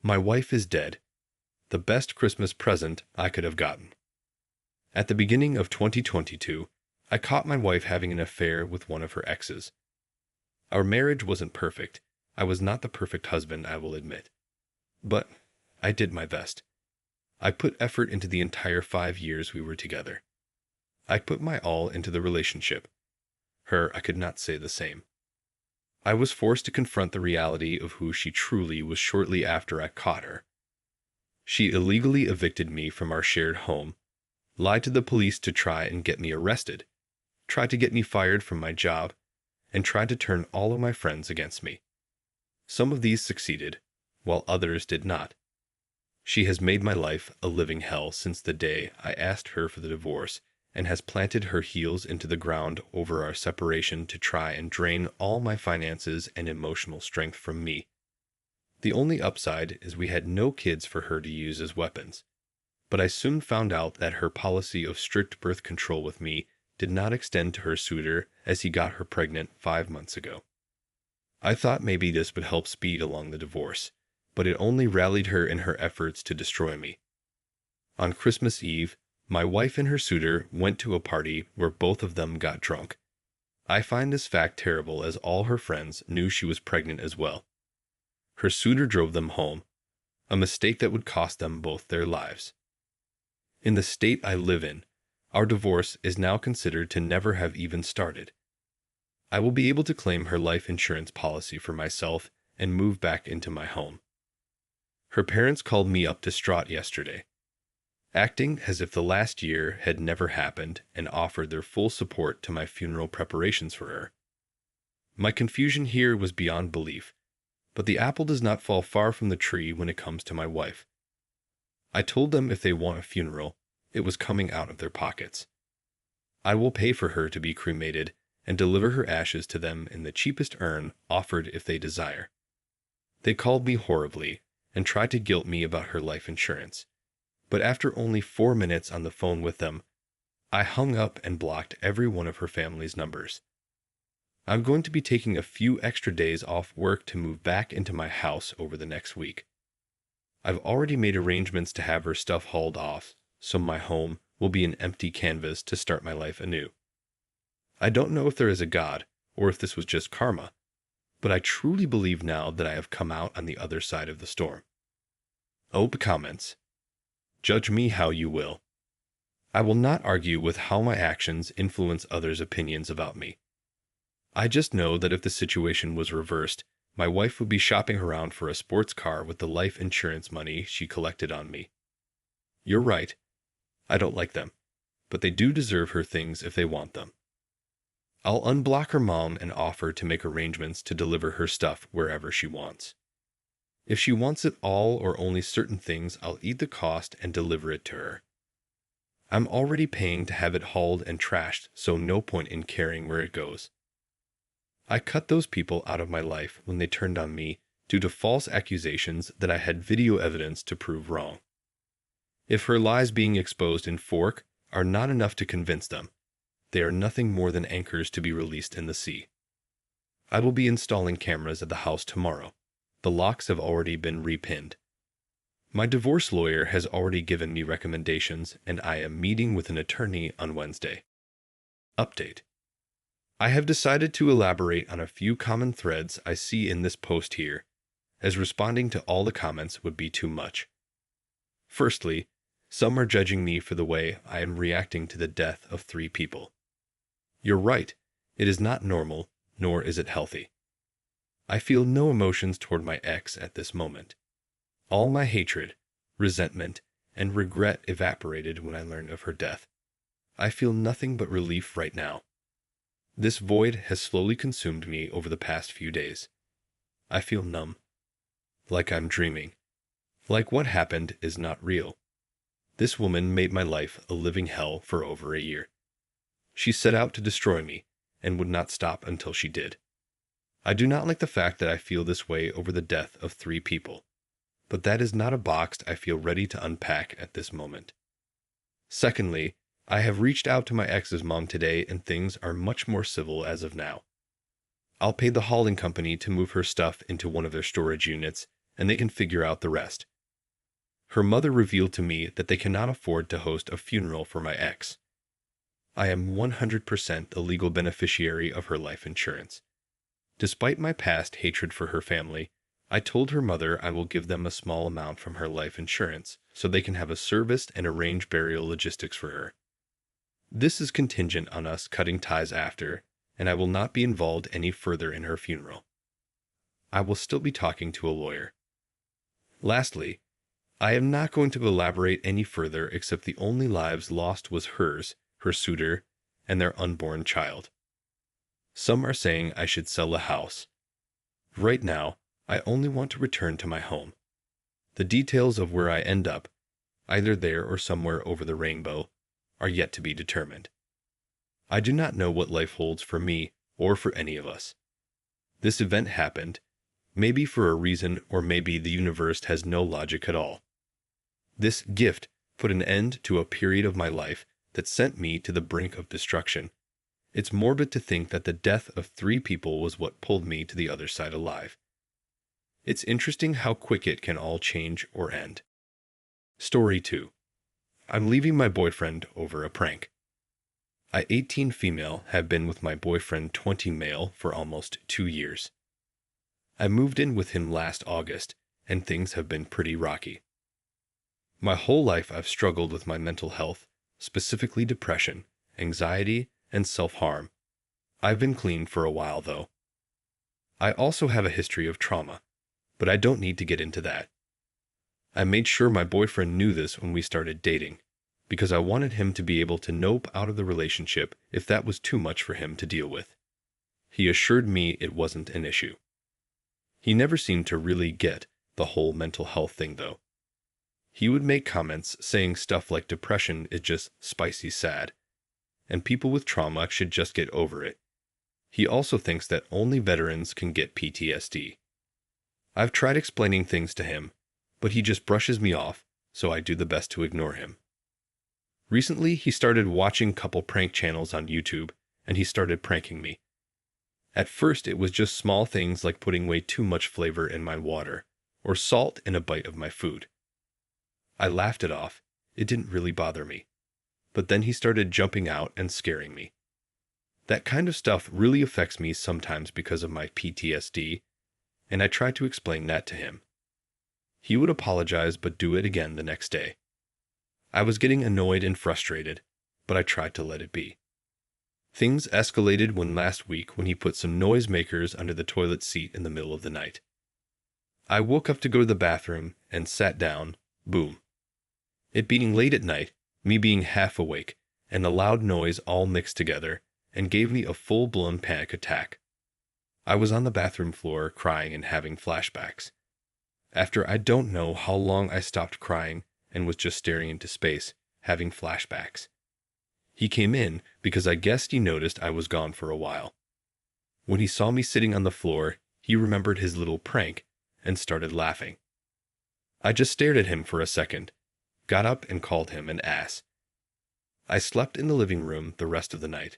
My wife is dead. The best Christmas present I could have gotten. At the beginning of 2022, I caught my wife having an affair with one of her exes. Our marriage wasn't perfect. I was not the perfect husband, I will admit. But I did my best. I put effort into the entire 5 years we were together. I put my all into the relationship. Her, I could not say the same. I was forced to confront the reality of who she truly was shortly after I caught her. She illegally evicted me from our shared home, lied to the police to try and get me arrested, tried to get me fired from my job, and tried to turn all of my friends against me. Some of these succeeded, while others did not. She has made my life a living hell since the day I asked her for the divorce, and has planted her heels into the ground over our separation to try and drain all my finances and emotional strength from me. The only upside is we had no kids for her to use as weapons. But I soon found out that her policy of strict birth control with me did not extend to her suitor, as he got her pregnant 5 months ago. I thought maybe this would help speed along the divorce, but it only rallied her in her efforts to destroy me. On Christmas Eve, my wife and her suitor went to a party where both of them got drunk. I find this fact terrible, as all her friends knew she was pregnant as well. Her suitor drove them home, a mistake that would cost them both their lives. In the state I live in, our divorce is now considered to never have even started. I will be able to claim her life insurance policy for myself and move back into my home. Her parents called me up distraught yesterday, acting as if the last year had never happened, and offered their full support to my funeral preparations for her. My confusion here was beyond belief, but the apple does not fall far from the tree when it comes to my wife. I told them if they want a funeral, it was coming out of their pockets. I will pay for her to be cremated and deliver her ashes to them in the cheapest urn offered if they desire. They called me horribly and tried to guilt me about her life insurance. But after only 4 minutes on the phone with them, I hung up and blocked every one of her family's numbers. I'm going to be taking a few extra days off work to move back into my house over the next week. I've already made arrangements to have her stuff hauled off, so my home will be an empty canvas to start my life anew. I don't know if there is a God, or if this was just karma, but I truly believe now that I have come out on the other side of the storm. Comments. Judge me how you will. I will not argue with how my actions influence others' opinions about me. I just know that if the situation was reversed, my wife would be shopping around for a sports car with the life insurance money she collected on me. You're right. I don't like them, but they do deserve her things if they want them. I'll unblock her mom and offer to make arrangements to deliver her stuff wherever she wants. If she wants it all or only certain things, I'll eat the cost and deliver it to her. I'm already paying to have it hauled and trashed, so no point in caring where it goes. I cut those people out of my life when they turned on me due to false accusations that I had video evidence to prove wrong. If her lies being exposed in Fork are not enough to convince them, they are nothing more than anchors to be released in the sea. I will be installing cameras at the house tomorrow. The locks have already been repinned. My divorce lawyer has already given me recommendations, and I am meeting with an attorney on Wednesday. Update. I have decided to elaborate on a few common threads I see in this post here, as responding to all the comments would be too much. Firstly, some are judging me for the way I am reacting to the death of 3 people. You're right, it is not normal, nor is it healthy. I feel no emotions toward my ex at this moment. All my hatred, resentment, and regret evaporated when I learned of her death. I feel nothing but relief right now. This void has slowly consumed me over the past few days. I feel numb, like I'm dreaming, like what happened is not real. This woman made my life a living hell for over a year. She set out to destroy me and would not stop until she did. I do not like the fact that I feel this way over the death of 3 people, but that is not a box I feel ready to unpack at this moment. Secondly, I have reached out to my ex's mom today, and things are much more civil as of now. I'll pay the hauling company to move her stuff into one of their storage units, and they can figure out the rest. Her mother revealed to me that they cannot afford to host a funeral for my ex. I am 100% the legal beneficiary of her life insurance. Despite my past hatred for her family, I told her mother I will give them a small amount from her life insurance so they can have a serviced and arrange burial logistics for her. This is contingent on us cutting ties after, and I will not be involved any further in her funeral. I will still be talking to a lawyer. Lastly, I am not going to elaborate any further except the only lives lost was hers, her suitor, and their unborn child. Some are saying I should sell the house. Right now, I only want to return to my home. The details of where I end up, either there or somewhere over the rainbow, are yet to be determined. I do not know what life holds for me or for any of us. This event happened, maybe for a reason, or maybe the universe has no logic at all. This gift put an end to a period of my life that sent me to the brink of destruction. It's morbid to think that the death of 3 people was what pulled me to the other side alive. It's interesting how quick it can all change or end. Story 2. I'm leaving my boyfriend over a prank. I, 18 female, have been with my boyfriend 20 male for almost 2 years. I moved in with him last August, and things have been pretty rocky. My whole life I've struggled with my mental health, specifically depression, anxiety, and self-harm. I've been clean for a while though. I also have a history of trauma, but I don't need to get into that. I made sure my boyfriend knew this when we started dating, because I wanted him to be able to nope out of the relationship if that was too much for him to deal with. He assured me it wasn't an issue. He never seemed to really get the whole mental health thing though. He would make comments saying stuff like depression is just spicy sad, and people with trauma should just get over it. He also thinks that only veterans can get PTSD. I've tried explaining things to him, but he just brushes me off, so I do the best to ignore him. Recently, he started watching couple prank channels on YouTube, and he started pranking me. At first, it was just small things like putting way too much flavor in my water, or salt in a bite of my food. I laughed it off. It didn't really bother me. But then he started jumping out and scaring me. That kind of stuff really affects me sometimes because of my PTSD, and I tried to explain that to him. He would apologize but do it again the next day. I was getting annoyed and frustrated, but I tried to let it be. Things escalated last week when he put some noisemakers under the toilet seat in the middle of the night. I woke up to go to the bathroom and sat down, boom. It being late at night, me being half awake, and the loud noise all mixed together, and gave me a full-blown panic attack. I was on the bathroom floor crying and having flashbacks. After I don't know how long I stopped crying and was just staring into space, having flashbacks. He came in because I guessed he noticed I was gone for a while. When he saw me sitting on the floor, he remembered his little prank and started laughing. I just stared at him for a second, got up and called him an ass. I slept in the living room the rest of the night.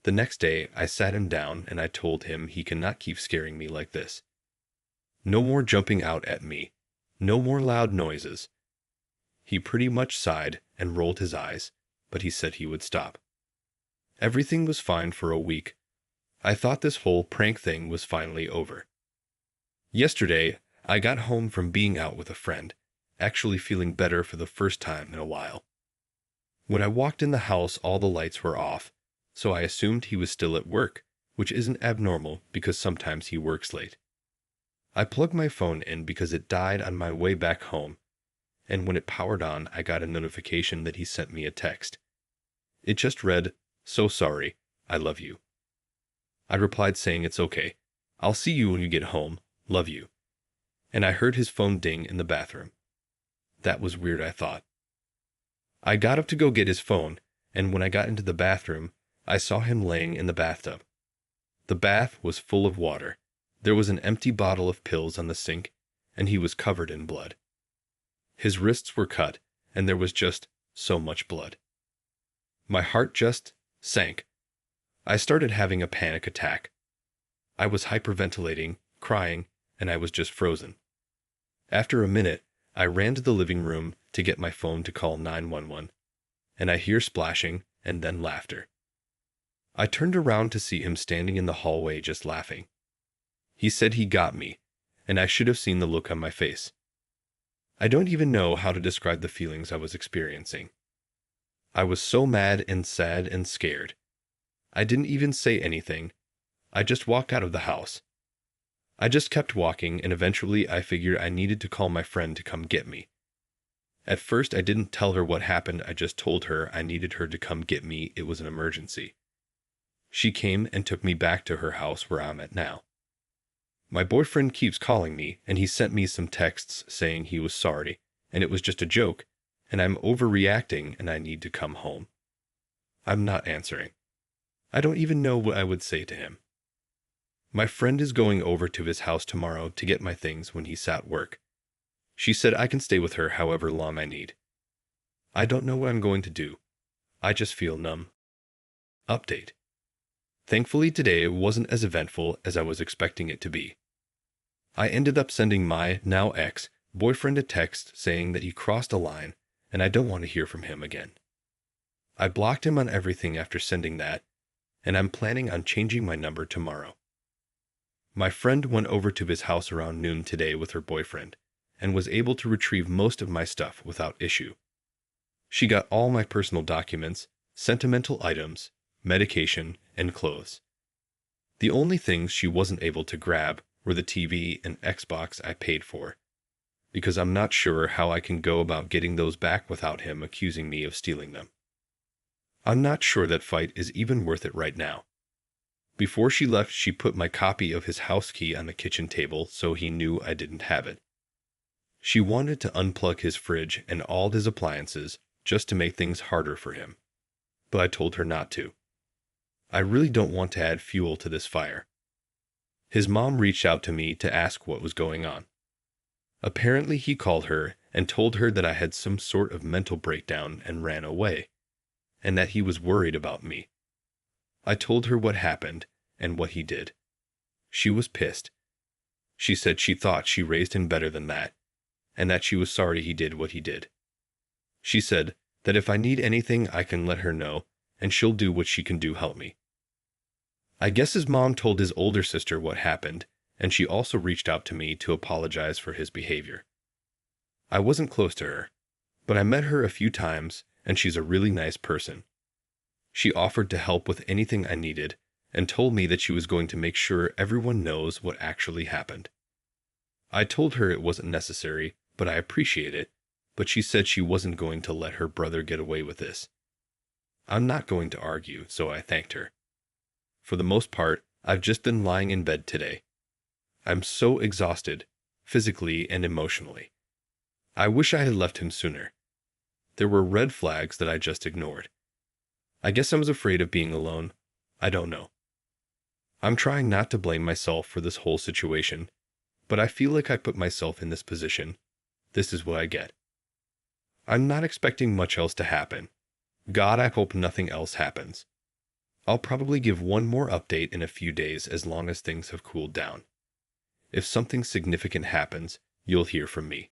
The next day, I sat him down and I told him he cannot keep scaring me like this. No more jumping out at me. No more loud noises. He pretty much sighed and rolled his eyes, but he said he would stop. Everything was fine for a week. I thought this whole prank thing was finally over. Yesterday, I got home from being out with a friend, actually feeling better for the first time in a while. When I walked in the house, all the lights were off, so I assumed he was still at work, which isn't abnormal because sometimes he works late. I plugged my phone in because it died on my way back home, and when it powered on, I got a notification that he sent me a text. It just read, "So sorry, I love you." I replied saying it's okay. I'll see you when you get home, love you. And I heard his phone ding in the bathroom. That was weird, I thought. I got up to go get his phone, and when I got into the bathroom, I saw him laying in the bathtub. The bath was full of water. There was an empty bottle of pills on the sink, and he was covered in blood. His wrists were cut, and there was just so much blood. My heart just sank. I started having a panic attack. I was hyperventilating, crying, and I was just frozen. After a minute, I ran to the living room to get my phone to call 911, and I hear splashing and then laughter. I turned around to see him standing in the hallway just laughing. He said he got me, and I should have seen the look on my face. I don't even know how to describe the feelings I was experiencing. I was so mad and sad and scared. I didn't even say anything. I just walked out of the house. I just kept walking, and eventually I figured I needed to call my friend to come get me. At first I didn't tell her what happened, I just told her I needed her to come get me, it was an emergency. She came and took me back to her house where I'm at now. My boyfriend keeps calling me, and he sent me some texts saying he was sorry, and it was just a joke, and I'm overreacting and I need to come home. I'm not answering. I don't even know what I would say to him. My friend is going over to his house tomorrow to get my things when he's at work. She said I can stay with her however long I need. I don't know what I'm going to do. I just feel numb. Update. Thankfully today it wasn't as eventful as I was expecting it to be. I ended up sending my, now ex, boyfriend a text saying that he crossed a line and I don't want to hear from him again. I blocked him on everything after sending that, and I'm planning on changing my number tomorrow. My friend went over to his house around noon today with her boyfriend and was able to retrieve most of my stuff without issue. She got all my personal documents, sentimental items, medication, and clothes. The only things she wasn't able to grab were the TV and Xbox I paid for, because I'm not sure how I can go about getting those back without him accusing me of stealing them. I'm not sure that fight is even worth it right now. Before she left, she put my copy of his house key on the kitchen table so he knew I didn't have it. She wanted to unplug his fridge and all his appliances just to make things harder for him, but I told her not to. I really don't want to add fuel to this fire. His mom reached out to me to ask what was going on. Apparently he called her and told her that I had some sort of mental breakdown and ran away, and that he was worried about me. I told her what happened and what he did. She was pissed. She said she thought she raised him better than that, and that she was sorry he did what he did. She said that if I need anything I can let her know, and she'll do what she can do help me. I guess his mom told his older sister what happened, and she also reached out to me to apologize for his behavior. I wasn't close to her, but I met her a few times, and she's a really nice person. She offered to help with anything I needed, and told me that she was going to make sure everyone knows what actually happened. I told her it wasn't necessary, but I appreciate it, but she said she wasn't going to let her brother get away with this. I'm not going to argue, so I thanked her. For the most part, I've just been lying in bed today. I'm so exhausted, physically and emotionally. I wish I had left him sooner. There were red flags that I just ignored. I guess I was afraid of being alone. I don't know. I'm trying not to blame myself for this whole situation, but I feel like I put myself in this position. This is what I get. I'm not expecting much else to happen. God, I hope nothing else happens. I'll probably give one more update in a few days as long as things have cooled down. If something significant happens, you'll hear from me.